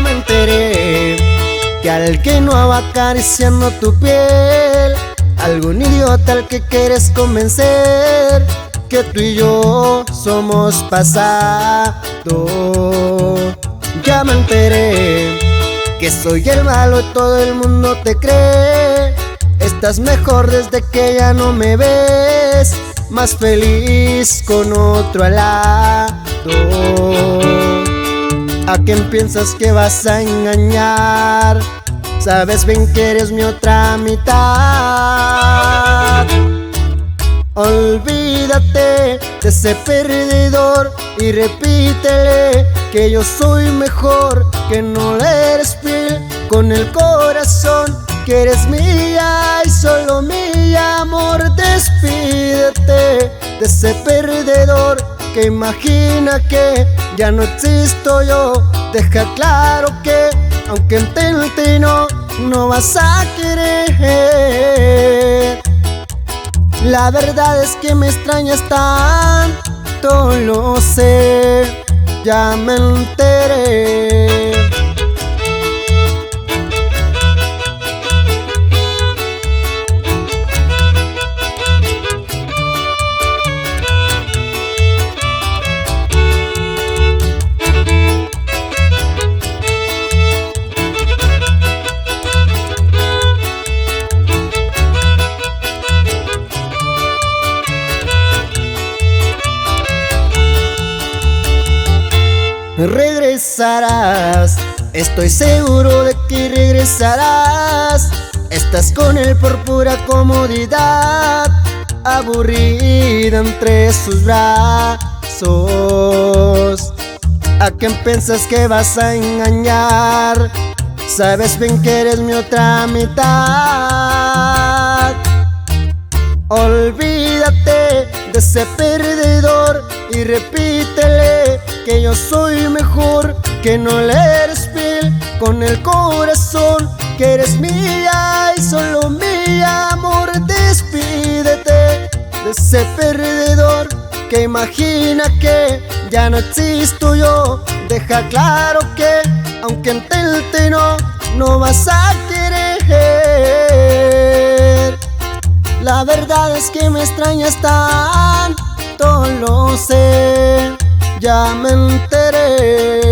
me enteré que alguien no va acariciando tu piel, algún idiota al que quieres convencer que tú y yo somos pasado. Ya me enteré que soy el malo y todo el mundo te cree. Estás mejor desde que ya no me ves, más feliz con otro al lado. ¿A quién piensas que vas a engañar? Sabes bien que eres mi otra mitad. Olvídate de ese perdedor y repítele que yo soy mejor, que no le eres fiel con el corazón, que eres mía y solo mi amor. Despídete de ese perdedor que imagina que ya no existo yo. Deja claro que aunque intente no vas a querer. La verdad es que me extrañas tanto, lo sé, ya me enteré. Regresarás, estoy seguro de que regresarás. Estás con él por pura comodidad, aburrida entre sus brazos. ¿A quién piensas que vas a engañar? Sabes bien que eres mi otra mitad. Olvídate de ese perdedor y repítele que yo soy mejor, que no le eres fiel con el corazón, que eres mía y solo mi amor. Despídete de ese perdedor que imagina que ya no existo yo. Deja claro que aunque intente no vas a querer. La verdad es que me extrañas tanto, lo sé, ya me enteré.